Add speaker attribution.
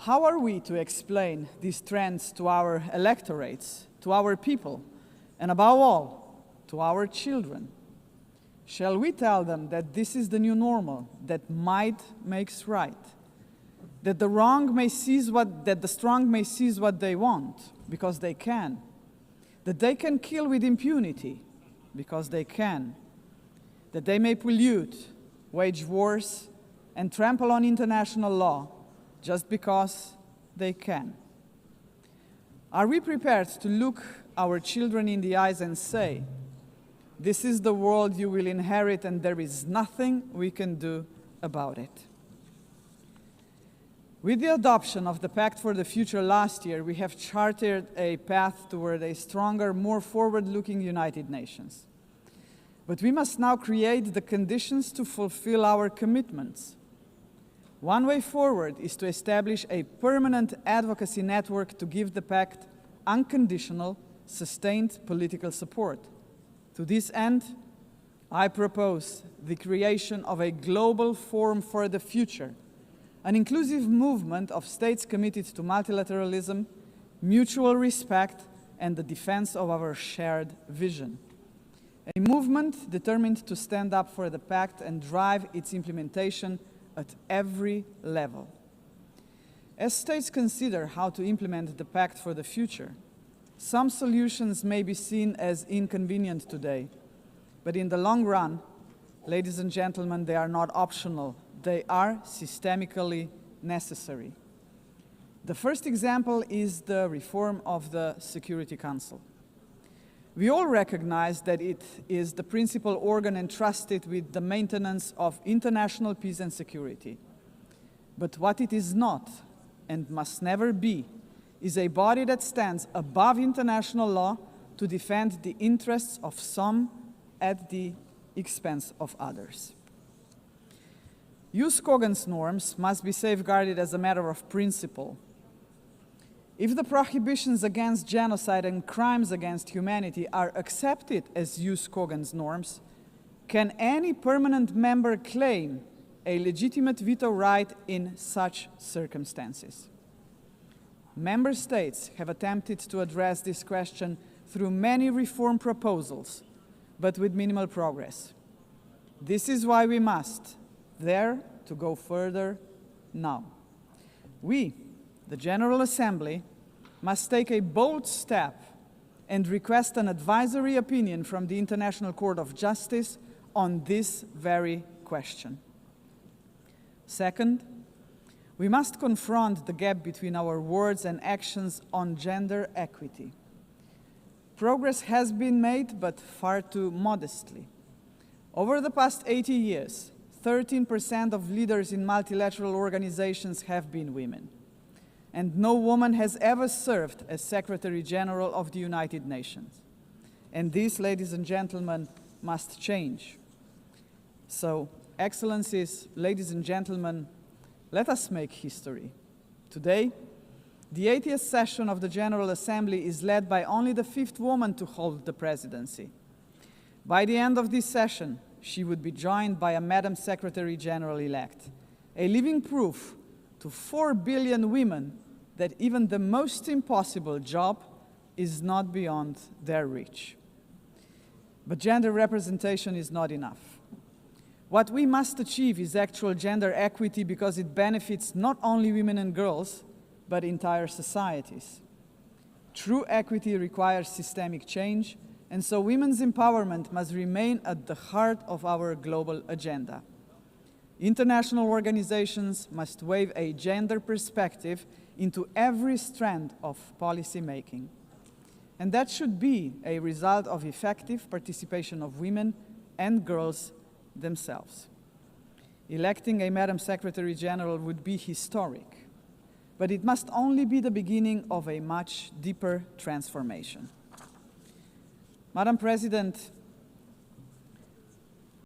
Speaker 1: How are we to explain these trends to our electorates, to our people, and above all, to our children? Shall we tell them that this is the new normal, that might makes right, that the strong may seize what they want because they can, that they can kill with impunity because they can, that they may pollute, wage wars, and trample on international law just because they can? Are we prepared to look our children in the eyes and say, "This is the world you will inherit and there is nothing we can do about it"? With the adoption of the Pact for the Future last year, we have charted a path toward a stronger, more forward-looking United Nations. But we must now create the conditions to fulfill our commitments. One way forward is to establish a permanent advocacy network to give the Pact unconditional, sustained political support. To this end, I propose the creation of a global forum for the future, an inclusive movement of states committed to multilateralism, mutual respect, and the defense of our shared vision. A movement determined to stand up for the Pact and drive its implementation at every level. As states consider how to implement the Pact for the future, some solutions may be seen as inconvenient today, but in the long run, ladies and gentlemen, they are not optional. They are systemically necessary. The first example is the reform of the Security Council. We all recognize that it is the principal organ entrusted with the maintenance of international peace and security. But what it is not, and must never be, is a body that stands above international law to defend the interests of some at the expense of others. Jus cogens norms must be safeguarded as a matter of principle. If the prohibitions against genocide and crimes against humanity are accepted as jus cogens norms, can any permanent member claim a legitimate veto right in such circumstances? Member states have attempted to address this question through many reform proposals, but with minimal progress. This is why we must dare to go further now. We, the General Assembly, must take a bold step and request an advisory opinion from the International Court of Justice on this very question. Second, we must confront the gap between our words and actions on gender equity. Progress has been made, but far too modestly. Over the past 80 years, 13% of leaders in multilateral organizations have been women. And no woman has ever served as Secretary General of the United Nations. And this, ladies and gentlemen, must change. So, Excellencies, ladies and gentlemen, let us make history. Today, the 80th session of the General Assembly is led by only the 5th woman to hold the presidency. By the end of this session, she would be joined by a Madam Secretary General-elect, a living proof to 4 billion women that even the most impossible job is not beyond their reach. But gender representation is not enough. What we must achieve is actual gender equity because it benefits not only women and girls, but entire societies. True equity requires systemic change, and so women's empowerment must remain at the heart of our global agenda. International organizations must weave a gender perspective into every strand of policy making. And that should be a result of effective participation of women and girls themselves. Electing a Madam Secretary General would be historic, but it must only be the beginning of a much deeper transformation. Madam President,